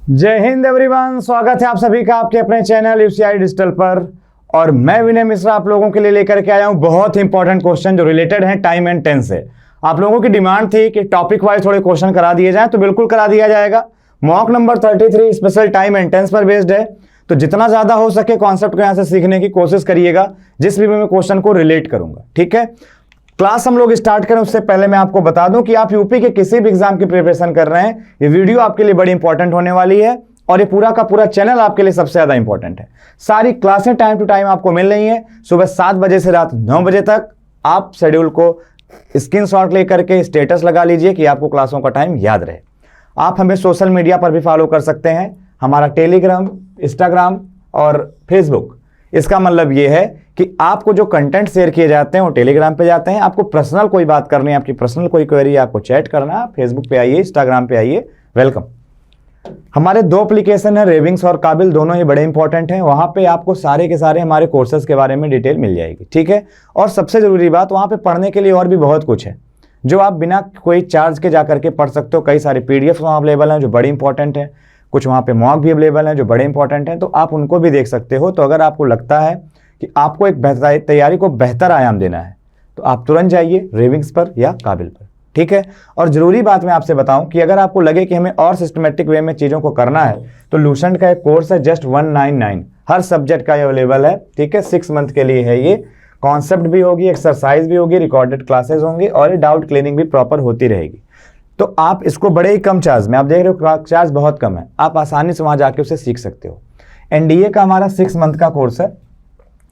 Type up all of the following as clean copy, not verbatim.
जय हिंद एवरीवन, स्वागत है आप सभी का आपके अपने चैनल यूसीआई डिजिटल पर। और मैं विनय मिश्रा आप लोगों के लिए लेकर के आया हूं बहुत ही इंपॉर्टेंट क्वेश्चन जो रिलेटेड है टाइम एंड टेंस से। आप लोगों की डिमांड थी कि टॉपिक वाइज थोड़े क्वेश्चन करा दिए जाए, तो बिल्कुल करा दिया जाएगा। Mock number 33 special time and tense पर बेस्ड है, तो जितना ज्यादा हो सके कॉन्सेप्ट को यहां से सीखने की कोशिश करिएगा, जिस भी मैं क्वेश्चन को रिलेट करूंगा। ठीक है, क्लास हम लोग स्टार्ट करें उससे पहले मैं आपको बता दूं कि आप यूपी के किसी भी एग्जाम की प्रिपरेशन कर रहे हैं, ये वीडियो आपके लिए बड़ी इंपॉर्टेंट होने वाली है और ये पूरा का पूरा चैनल आपके लिए सबसे ज्यादा इंपॉर्टेंट है। सारी क्लासें टाइम टू टाइम आपको मिल रही हैं, सुबह 7 बजे से रात 9 बजे तक। आप शेड्यूल को स्क्रीनशॉट लेकर के स्टेटस लगा लीजिए कि आपको क्लासों का टाइम याद रहे। आप हमें सोशल मीडिया पर भी फॉलो कर सकते हैं, हमारा टेलीग्राम, इंस्टाग्राम और फेसबुक। इसका मतलब ये है कि आपको जो कंटेंट शेयर किए जाते हैं वो टेलीग्राम पे जाते हैं। आपको पर्सनल कोई बात करनी है, आपकी पर्सनल कोई क्वेरी, आपको चैट करना है, फेसबुक पे आइए, इंस्टाग्राम पे आइए, वेलकम। हमारे 2 एप्लीकेशन है, रेविंग्स और काबिल, दोनों ही बड़े इंपॉर्टेंट हैं। वहां पे आपको सारे के सारे हमारे कोर्सेज के बारे में डिटेल मिल जाएगी। ठीक है, और सबसे जरूरी बात, वहां पे पढ़ने के लिए और भी बहुत कुछ है जो आप बिना कोई चार्ज के जाकर के पढ़ सकते हो। कई सारे पीडीएफ वहाँ अवेलेबल हैं जो बड़ी इंपॉर्टेंट है, कुछ वहाँ पे मॉक भी अवेलेबल हैं जो बड़े इंपॉर्टेंट हैं, तो आप उनको भी देख सकते हो। तो अगर आपको लगता है कि आपको एक तैयारी को बेहतर आयाम देना है तो आप तुरंत जाइए रेविंग्स पर या काबिल पर। ठीक है, और जरूरी बात मैं आपसे बताऊं कि अगर आपको लगे कि हमें और सिस्टमेटिक वे में चीज़ों को करना है तो लूसेंट का एक कोर्स है जस्ट 199, हर सब्जेक्ट का ये अवेलेबल है। ठीक है, 6 मंथ के लिए है ये। कॉन्सेप्ट भी होगी, एक्सरसाइज भी होगी, रिकॉर्डेड क्लासेस होंगी और ये डाउट क्लियरिंग भी प्रॉपर होती रहेगी। तो आप इसको बड़े ही कम चार्ज में, आप देख रहे हो चार्ज बहुत कम है, आप आसानी से वहाँ जाके उसे सीख सकते हो। एनडीए का हमारा 6 मंथ का कोर्स है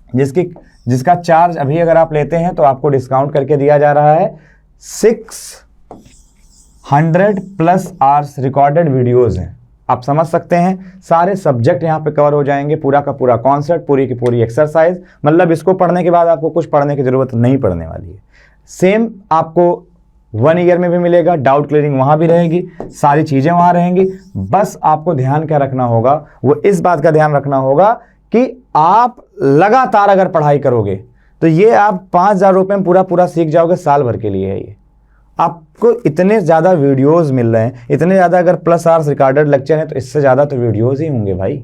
जिसका चार्ज अभी अगर आप लेते हैं तो आपको डिस्काउंट करके दिया जा रहा है 600+ आवर्स रिकॉर्डेड वीडियोस हैं। आप समझ सकते हैं, सारे सब्जेक्ट यहाँ पे कवर हो जाएंगे, पूरा का पूरा कॉन्सेप्ट, पूरी की पूरी एक्सरसाइज। मतलब इसको पढ़ने के बाद आपको कुछ पढ़ने की जरूरत नहीं पड़ने वाली है। सेम आपको 1 ईयर में भी मिलेगा, डाउट क्लियरिंग वहाँ भी रहेगी, सारी चीज़ें वहाँ रहेंगी। बस आपको ध्यान क्या रखना होगा, वो इस बात का ध्यान रखना होगा कि आप लगातार अगर पढ़ाई करोगे तो ये आप 5,000 रुपये में पूरा सीख जाओगे, साल भर के लिए है ये। आपको इतने ज़्यादा वीडियोस मिल रहे हैं, इतने ज़्यादा अगर प्लस आवर्स रिकॉर्डेड लेक्चर हैं तो इससे ज़्यादा तो वीडियोस ही होंगे भाई,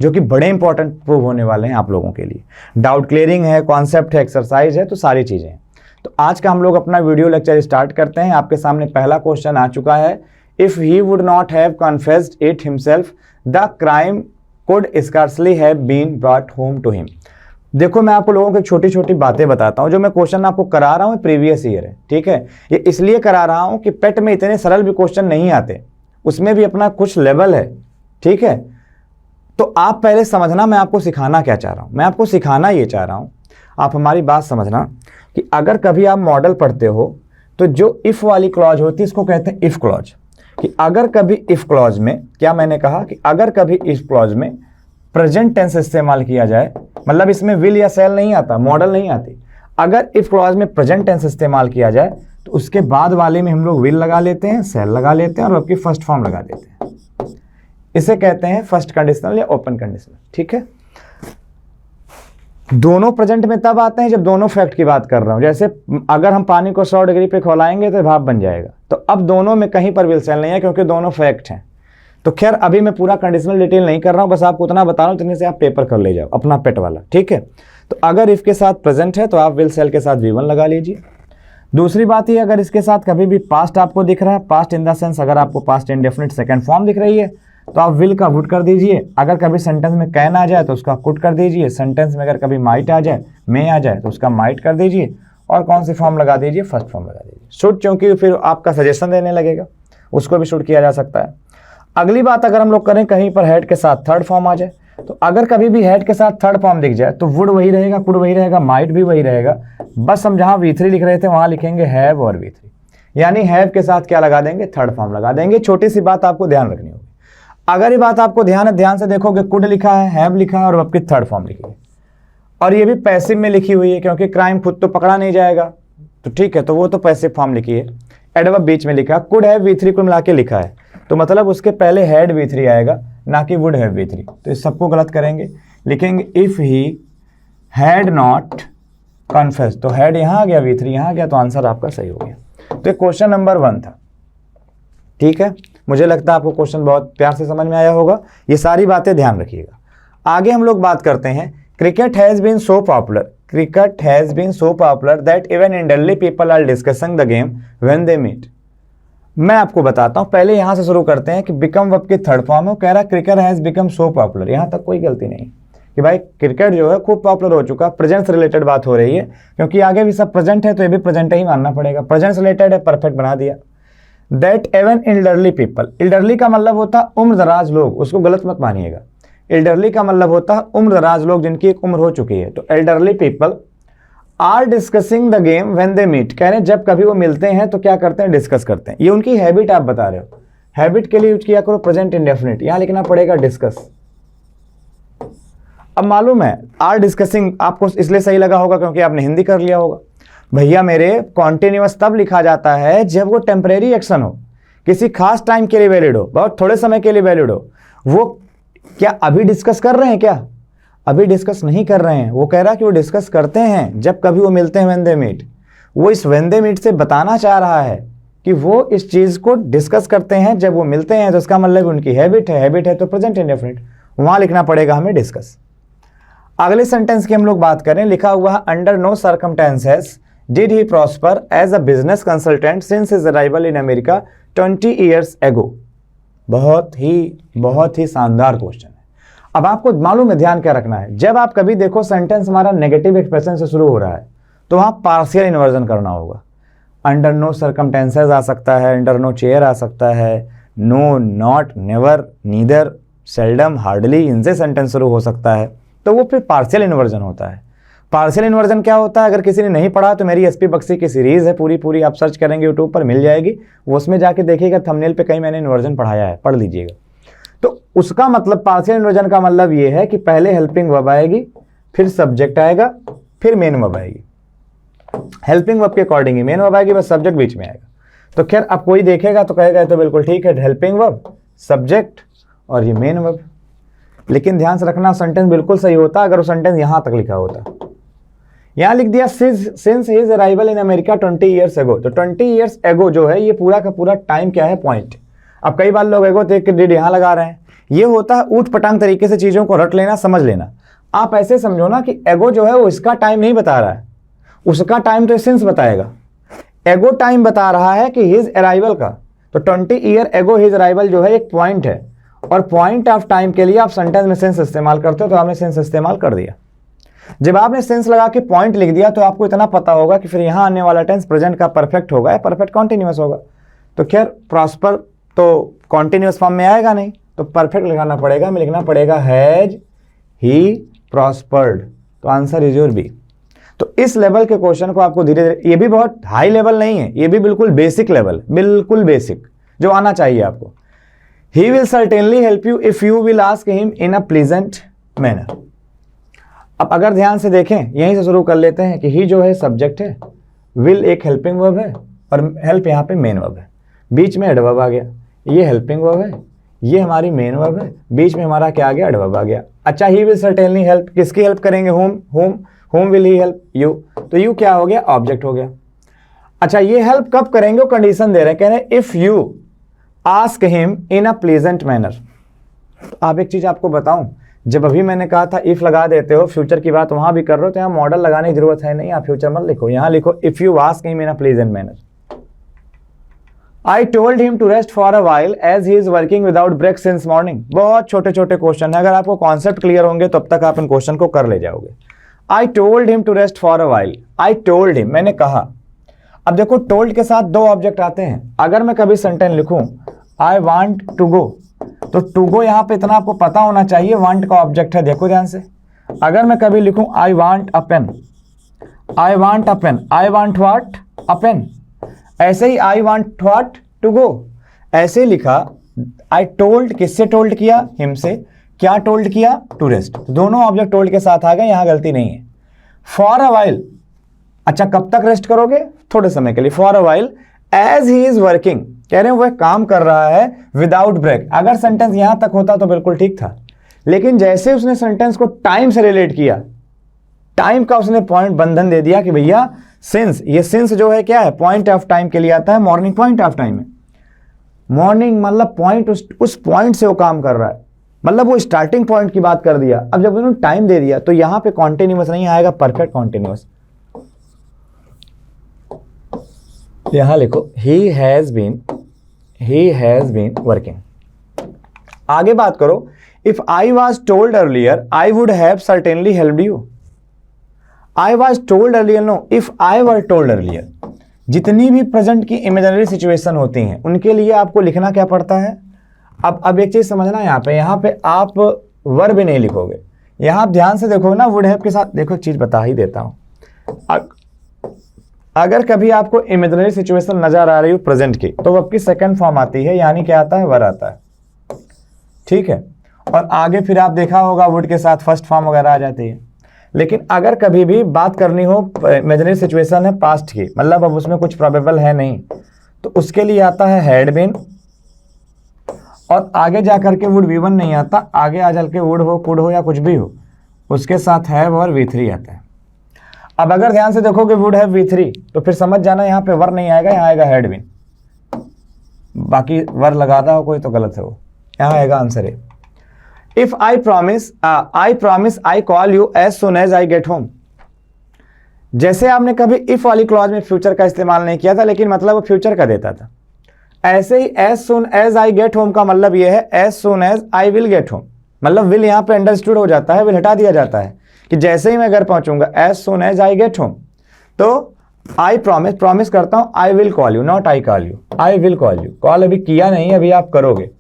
जो कि बड़े इंपॉर्टेंट प्रूव होने वाले हैं आप लोगों के लिए। डाउट क्लियरिंग है, कॉन्सेप्ट है, एक्सरसाइज है, तो सारी चीज़ें हैं। तो आज का हम लोग अपना वीडियो लेक्चर स्टार्ट करते हैं। आपके सामने पहला क्वेश्चन आ चुका है। If he would not have confessed it himself the crime could scarcely have been brought home to him. देखो, मैं आपको लोगों की छोटी छोटी बातें बताता हूँ। जो मैं क्वेश्चन आपको करा रहा हूँ प्रीवियस ईयर है। ठीक है, ये इसलिए करा रहा हूँ कि पेट में इतने सरल भी क्वेश्चन नहीं आते, उसमें भी अपना कुछ लेवल है। ठीक है, तो आप पहले समझना मैं आपको सिखाना क्या चाह रहा हूँ। मैं आपको सिखाना ये चाह रहा हूँ, आप हमारी बात समझना कि अगर कभी आप मॉडल पढ़ते हो तो जो इफ़ वाली क्लॉज होती है इसको कहते हैं इफ़ क्लॉज। कि अगर कभी इफ़ क्लॉज में, क्या मैंने कहा कि अगर कभी इफ़ क्लॉज में प्रेजेंट टेंस इस्तेमाल किया जाए, मतलब इसमें विल या सेल नहीं आता, मॉडल नहीं आती। अगर इफ़ क्लॉज में प्रेजेंट टेंस इस्तेमाल किया जाए तो उसके बाद वाले में हम लोग विल लगा लेते हैं, सेल लगा लेते हैं और आपकी फर्स्ट फॉर्म लगा देते हैं। इसे कहते हैं फर्स्ट कंडीशनल या ओपन कंडीशनल। ठीक है, दोनों प्रेजेंट में तब आते हैं जब दोनों फैक्ट की बात कर रहा हूं। जैसे अगर हम पानी को 100 डिग्री पे खौलाएंगे तो भाप बन जाएगा, तो अब दोनों में कहीं पर विल सेल नहीं है क्योंकि दोनों फैक्ट हैं। तो खैर अभी मैं पूरा कंडीशनल डिटेल नहीं कर रहा हूं, बस आपको उतना बता रहा हूं, इतने से आप पेपर कर ले जाओ अपना पेट वाला। ठीक है, तो अगर इफ के साथ प्रेजेंट है तो आप विल सेल के साथ V1 लगा लीजिए। दूसरी बात ये, अगर इसके साथ कभी भी पास्ट आपको दिख रहा है, पास्ट इन द सेंस अगर आपको पास्ट इंडेफिनिट सेकंड फॉर्म दिख रही है तो आप विल का वुड कर दीजिए। अगर कभी सेंटेंस में कैन आ जाए तो उसका कुड कर दीजिए। सेंटेंस में अगर कभी माइट आ जाए, मे आ जाए तो उसका माइट कर दीजिए। और कौन सी फॉर्म लगा दीजिए, फर्स्ट फॉर्म लगा दीजिए। शुड, क्योंकि फिर आपका सजेशन देने लगेगा, उसको भी शुड किया जा सकता है। अगली बात, अगर हम लोग करें कहीं पर हेड के साथ थर्ड फॉर्म आ जाए, तो अगर कभी भी हेड के साथ थर्ड फॉर्म दिख जाए तो वुड वही रहेगा, कुड वही रहेगा, माइट भी वही रहेगा। बस हम जहाँ V3 लिख रहे थे वहाँ लिखेंगे हैव और V3, यानी हैव के साथ क्या लगा देंगे, थर्ड फॉर्म लगा देंगे। छोटी सी बात आपको ध्यान रखनी होगी। अगर ये बात आपको ध्यान से देखोगे, कुड लिखा है, हैव लिखा है और आपकी थर्ड फॉर्म लिखी है, और ये भी पैसिव में लिखी हुई है क्योंकि क्राइम खुद तो पकड़ा नहीं जाएगा, तो ठीक है, तो वो तो पैसिव फॉर्म लिखी है। एडवर्ब बीच में लिखा, कुड हैव V3 को मिला के लिखा है, तो मतलब उसके पहले हैड V3 आएगा, ना कि वुड हैव V3। तो इस सबको गलत करेंगे, लिखेंगे if he had not confessed, तो हैड यहाँ आ गया, V3 यहाँ आ गया, तो आंसर आपका सही हो गया। तो क्वेश्चन नंबर 1 था। ठीक है, मुझे लगता है आपको क्वेश्चन बहुत प्यार से समझ में आया होगा। ये सारी बातें ध्यान रखिएगा। आगे हम लोग बात करते हैं, cricket has been so popular that even elderly people are discussing the game when they meet. मैं आपको बताता हूं, पहले यहां से शुरू करते हैं कि बिकम वर्ब की थर्ड फॉर्म है, वो कह रहा है cricket has become so popular. यहां तक कोई गलती नहीं कि भाई क्रिकेट जो है खूब पॉपुलर हो चुका। प्रेजेंट से रिलेटेड बात हो रही है, क्योंकि आगे भी सब प्रेजेंट है तो ये भी प्रेजेंट ही मानना पड़ेगा। प्रेजेंट से रिलेटेड है, परफेक्ट बना दिया। That even elderly people, elderly का मतलब होता है उम्र दराज लोग, उसको गलत मत मानिएगा। एल्डरली का मतलब होता है उम्र दराज लोग जिनकी एक उम्र हो चुकी है। तो elderly people are discussing the game when they meet, कह रहे हैं जब कभी वो मिलते हैं तो क्या करते हैं, डिस्कस करते हैं। ये उनकी हैबिट आप बता रहे हो, हैबिट के लिए यूज किया करो प्रेजेंट इंडेफिनिट, यहां लिखना पड़ेगा डिस्कस। अब मालूम है आर डिस्कसिंग आपको इसलिए सही लगा होगा क्योंकि आपने हिंदी कर लिया होगा। भैया मेरे कॉन्टिन्यूअस तब लिखा जाता है जब वो टेम्परेरी एक्शन हो, किसी खास टाइम के लिए वैलिड हो, बहुत थोड़े समय के लिए वैलिड हो। वो क्या अभी डिस्कस कर रहे हैं क्या? अभी डिस्कस नहीं कर रहे हैं। वो कह रहा है कि वो डिस्कस करते हैं जब कभी वो मिलते हैं व्हेन दे मीट। वो इस व्हेन दे मीट से बताना चाह रहा है कि वो इस चीज़ को डिस्कस करते हैं जब वो मिलते हैं, तो इसका मतलब उनकी हैबिट है। हैबिट है तो प्रेजेंट इंडेफिनिट, वहाँ लिखना पड़ेगा हमें डिस्कस। अगले सेंटेंस की हम लोग बात करें, लिखा हुआ है under no circumstances did he prosper as a business consultant since his arrival in America 20 years ago। बहुत ही शानदार क्वेश्चन है। अब आपको मालूम है ध्यान क्या रखना है, जब आप कभी देखो सेंटेंस हमारा नेगेटिव एक्सप्रेशन से शुरू हो रहा है तो वहाँ पार्शियल इन्वर्जन करना होगा। अंडर नो सर्कमस्टेंसेस आ सकता है, अंडर नो चेयर आ सकता है, no, not, never, neither, seldom, hardly, इनसे सेंटेंस शुरू हो सकता है, तो वो फिर पार्शियल इन्वर्जन होता है। पार्शियल इन्वर्जन क्या होता है, अगर किसी ने नहीं पढ़ा तो मेरी एसपी बक्सी की सीरीज़ है पूरी आप सर्च करेंगे यूट्यूब पर मिल जाएगी, वो उसमें जाके देखिएगा, थंबनेल पे कहीं मैंने इन्वर्जन पढ़ाया है, पढ़ लीजिएगा। तो उसका मतलब पार्शियल इन्वर्जन का मतलब ये है कि पहले हेल्पिंग वर्ब आएगी, फिर सब्जेक्ट आएगा, फिर मेन वर्ब आएगी। हेल्पिंग वर्ब के अकॉर्डिंग ही मेन वर्ब आएगी, बस सब्जेक्ट बीच में आएगा। तो खैर अब कोई देखेगा तो कहेगा तो बिल्कुल ठीक है, हेल्पिंग वर्ब, सब्जेक्ट और ये मेन वर्ब। लेकिन ध्यान से रखना सेंटेंस बिल्कुल सही होता अगर वो सेंटेंस यहां तक लिखा होता। यहां लिख दिया since his arrival in America 20 years ago। तो 20 years ago जो है ये पूरा का पूरा टाइम क्या है, पॉइंट। अब कई बार लोग एगो देख के डिड यहां लगा रहे हैं, ये होता है ऊट पटांग तरीके से चीजों को रट लेना, समझ लेना। आप ऐसे समझो ना कि एगो जो है वो इसका टाइम नहीं बता रहा है, उसका टाइम तो सिंस बताएगा। एगो टाइम बता रहा है कि हिज अराइवल का, तो 20 year ago हिज अराइवल जो है एक पॉइंट है, और पॉइंट ऑफ टाइम के लिए आप सेंटेंस में सेंस इस्तेमाल करते हो, तो आपने सेंस इस्तेमाल कर दिया। जब आपने सेंस लगा के पॉइंट लिख दिया तो आपको इतना पता होगा कि फिर यहां आने वाला टेंस प्रेजेंट का परफेक्ट होगा या परफेक्ट कॉन्टिन्यूअस होगा। तो खैर प्रॉस्पर तो कॉन्टिन्यूअस फॉर्म में आएगा नहीं, तो परफेक्ट लिखाना पड़ेगा, हमें लिखना पड़ेगा हैज ही प्रॉस्पर्ड। तो आंसर इज योर बी। तो इस लेवल के क्वेश्चन को आपको धीरे धीरे, ये भी बहुत हाई लेवल नहीं है, ये भी बिल्कुल बेसिक लेवल, बिल्कुल बेसिक जो आना चाहिए आपको। He will certainly help you if you will ask him in a pleasant manner. अब अगर ध्यान से देखें, यहीं से शुरू कर लेते हैं कि ही जो है सब्जेक्ट है, विल एक हेल्पिंग वर्ब है, और हेल्प यहाँ पे मेन वर्ब है, बीच में एडवर्ब आ गया। ये हेल्पिंग वर्ब है, ये हमारी मेन वर्ब है, बीच में हमारा क्या आ गया, एडवर्ब आ गया। अच्छा, ही विल सर्टेनली हेल्प, किसकी हेल्प करेंगे, home will he help you, तो यू क्या हो गया, ऑब्जेक्ट हो गया। अच्छा, ये हेल्प कब करेंगे, वो कंडीशन दे रहे हैं, कह रहे हैं if you ask him in a pleasant manner. आप एक चीज आपको बताऊं, जब अभी मैंने कहा था इफ लगा देते हो, फ्यूचर की बात वहां भी कर रहे हो, तो यहाँ मॉडल लगाने की जरूरत है नहीं, आप फ्यूचर मत लिखो, यहाँ लिखो if you ask him in a pleasant manner. I told him to rest for a while as he is working without break since morning। बहुत छोटे छोटे क्वेश्चन है, अगर आपको कॉन्सेप्ट क्लियर होंगे तो अब तक आप इन क्वेश्चन को कर ले जाओगे। I told him to rest for a while। I told him, मैंने कहा। अब देखो told के साथ दो ऑब्जेक्ट आते हैं। अगर मैं कभी सेंटेंस लिखूं I want to go, तो to go यहाँ पे इतना आपको पता होना चाहिए, want का ऑब्जेक्ट है, देखो ध्यान से। अगर मैं कभी लिखूं I want a pen, I want a pen, I want what? A pen। ऐसे ही I want what to go, ऐसे लिखा। I told, किससे टोल्ड किया, हिम से। क्या टोल्ड किया, टू रेस्ट। दोनों ऑब्जेक्ट टोल्ड के साथ आ गए, यहां गलती नहीं है। फॉर अ वाइल, अच्छा कब तक रेस्ट करोगे, थोड़े समय के लिए। For a while as he is working, कह रहे हैं वह काम कर रहा है विदाउट ब्रेक। अगर सेंटेंस यहां तक होता तो बिल्कुल ठीक था, लेकिन जैसे उसने सेंटेंस को टाइम से रिलेट किया, टाइम का उसने पॉइंट बंधन दे दिया कि भैया सिंस, ये सिंस जो है क्या है, पॉइंट ऑफ टाइम के लिए आता है, मॉर्निंग पॉइंट ऑफ टाइम है। मॉर्निंग मतलब पॉइंट, उस पॉइंट से वो काम कर रहा है, मतलब वो स्टार्टिंग पॉइंट की बात कर दिया। अब जब उन्होंने टाइम दे दिया तो यहां पे कॉन्टिन्यूअस नहीं आएगा, परफेक्ट कॉन्टिन्यूअस। यहां लिखो ही हैज बीन वर्किंग। आगे बात करो, if I was told earlier I would have certainly helped you. I was told earlier no, if I were told earlier. जितनी भी प्रेजेंट की इमेजिनरी सिचुएशन होती हैं उनके लिए आपको लिखना क्या पड़ता है। अब एक चीज समझना, यहाँ पे आप वर्ब भी नहीं लिखोगे, यहाँ आप ध्यान से देखो ना, वुड हैव के साथ देखो, एक चीज बता ही देता हूं। अगर कभी आपको इमेजिनरी सिचुएशन नजर आ रही हो प्रेजेंट की, तो वर्ब की सेकंड फॉर्म आती है, यानी क्या आता है, वर आता है, ठीक है। और आगे फिर आप देखा होगा वुड के साथ फर्स्ट फॉर्म वगैरह आ जाती है। लेकिन अगर कभी भी बात करनी हो, इमेजिनरी सिचुएशन है पास्ट की, मतलब अब उसमें कुछ प्रोबेबल है नहीं, तो उसके लिए आता है हैड बीन, और आगे जाकर के वुड V1 नहीं आता, आगे आ चल के वुड हो, कुड हो या कुछ भी हो, उसके साथ हैव और V3 आता है। अब अगर ध्यान से देखोगे वुड हैव V3, तो फिर समझ जाना यहाँ पे वर नहीं आएगा, यहाँ आएगा हैड बीन। बाकी वर लगाता हो कोई तो गलत है वो, यहाँ आएगा आंसर है। If I promise I call you as soon as I get home. जैसे आपने कभी इफ वाली क्लॉज में फ्यूचर का इस्तेमाल नहीं किया था, लेकिन मतलब वो फ्यूचर का देता था, ऐसे ही as soon as I get home का मतलब ये है as soon as I will get home. मतलब विल यहाँ पे अंडरस्टूड हो जाता है, विल हटा दिया जाता है कि जैसे ही मैं घर पहुंचूंगा, as soon as I get home. तो आई प्रॉमिस करता हूं, I will call you, not I call you, I will call you. Call अभी किया नहीं, अभी आप करोगे,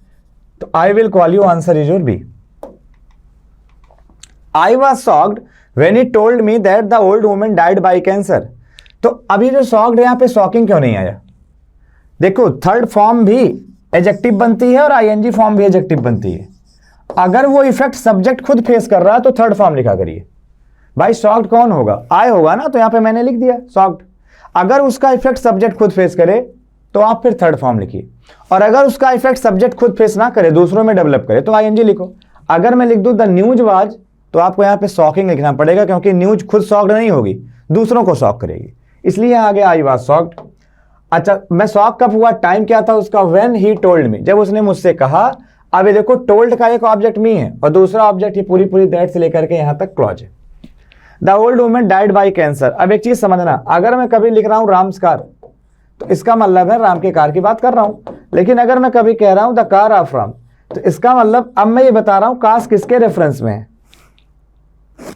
तो I will call you, answer is your B. I was shocked when he told me that the old woman died by cancer। तो अभी जो shocked है यहाँ पे शॉकिंग क्यों नहीं आया? देखो थर्ड फॉर्म भी एडजेक्टिव बनती है और ING फॉर्म भी एडजेक्टिव बनती है। अगर वो इफेक्ट सब्जेक्ट खुद फेस कर रहा है तो थर्ड फॉर्म लिखा करिए। भाई शॉक्ड कौन होगा? आई होगा ना, तो यहाँ पे मैंने लिख दिया शॉक्ड। अगर उसका इफेक्ट सब्जेक्ट खुद फेस करे तो आप फिर थर्ड फॉर्म लिखिए, और अगर उसका इफेक्ट सब्जेक्ट खुद फेस ना करे, दूसरों में डेवलप करे, तो ING लिखो। अगर मैं लिख दूं द न्यूज वाज, तो आपको यहाँ पे शॉकिंग लिखना पड़ेगा, क्योंकि न्यूज खुद शॉक्ड नहीं होगी, दूसरों को शॉक करेगी, इसलिए आगे आई वाज शॉक्ड। अच्छा, मैं शॉक कब हुआ? टाइम क्या था उसका? व्हेन ही टोल्ड मी, जब उसने मुझसे कहा। अब ये देखो टोल्ड का एक ऑब्जेक्ट मी है और दूसरा ऑब्जेक्ट ये पूरी दैट से लेकर के यहाँ तक क्लॉज है। The old woman died by cancer. अब एक चीज समझना, अगर मैं कभी लिख रहा हूँ राम्स कार, तो इसका मतलब है राम के कार की बात कर रहा हूँ। लेकिन अगर मैं कभी कह रहा हूँ द कार ऑफ राम, तो इसका मतलब अब मैं ये बता रहा हूँ काश किसके रेफरेंस में है,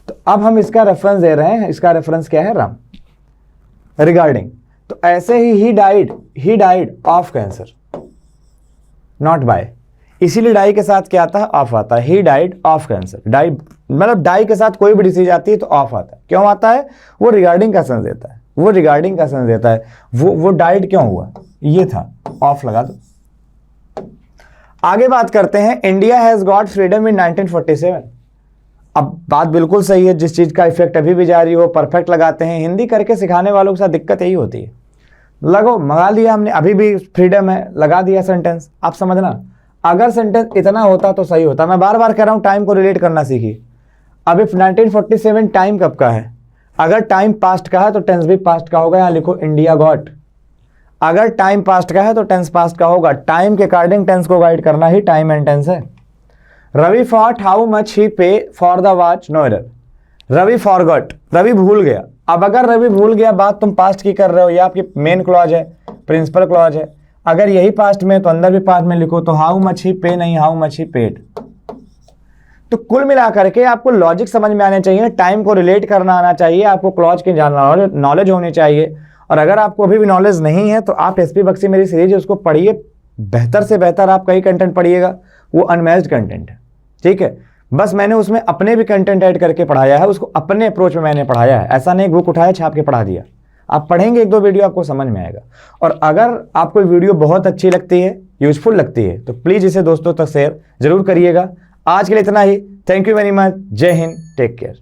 तो अब हम इसका रेफरेंस दे रहे हैं। इसका रेफरेंस क्या है? राम, रिगार्डिंग। तो ऐसे ही died of cancer, not by. इसीलिए डाई के साथ क्या आता है? ऑफ आता है। He died of cancer. Die मतलब डाई के साथ कोई भी डिसीज आती है तो ऑफ आता है। क्यों आता है? वो रिगार्डिंग का सेंस देता है, वो रिगार्डिंग का सेंस देता है। वो डाइड क्यों हुआ, ये था, ऑफ लगा दो। आगे बात करते हैं, इंडिया हैज गॉट फ्रीडम इन 1947। अब बात बिल्कुल सही है, जिस चीज का इफेक्ट अभी भी जारी हो परफेक्ट लगाते हैं। हिंदी करके सिखाने वालों के साथ दिक्कत यही होती है, लगो मंगा लिया हमने, अभी भी फ्रीडम है, लगा दिया सेंटेंस। आप समझना, अगर सेंटेंस इतना होता तो सही होता। मैं बार बार कह रहा हूं टाइम को रिलेट करना सीखिए। अब इफ 1947 टाइम कब का है? अगर टाइम पास्ट का है तो टेंस भी पास्ट का होगा। यहां लिखो इंडिया गॉट। अगर टाइम पास्ट का है तो टेंस पास्ट का होगा। टाइम के अकॉर्डिंग टेंस को गाइड करना ही टाइम एंड टेंस है। Ravi fought how much he pay for the watch, no error. Ravi forgot, Ravi भूल गया। अब अगर रवि भूल गया, बात तुम पास्ट की कर रहे हो, ये आपकी मेन क्लॉज है, प्रिंसिपल क्लॉज है। अगर यही पास्ट में तो अंदर भी पास्ट में लिखो, तो हाउ मच ही पे नहीं, हाउ मच ही पेड। तो कुल मिला करके आपको लॉजिक समझ में आने चाहिए, टाइम को रिलेट करना आना चाहिए, आपको क्लॉज की नॉलेज होनी चाहिए। और अगर आपको अभी भी नॉलेज नहीं है तो आप एसपी बख्शी मेरी सीरीज है उसको पढ़िए, बेहतर से बेहतर आप कई कंटेंट पढ़िएगा, वो अनमैच्ड कंटेंट है, ठीक है। बस मैंने उसमें अपने भी कंटेंट ऐड करके पढ़ाया है, उसको अपने अप्रोच में मैंने पढ़ाया है। ऐसा नहीं बुक उठाया छाप के पढ़ा दिया। आप पढ़ेंगे एक दो वीडियो आपको समझ में आएगा। और अगर आपको वीडियो बहुत अच्छी लगती है, यूजफुल लगती है, तो प्लीज़ इसे दोस्तों तक शेयर जरूर करिएगा। आज के लिए इतना ही। Thank you very much. जय हिंद, टेक केयर।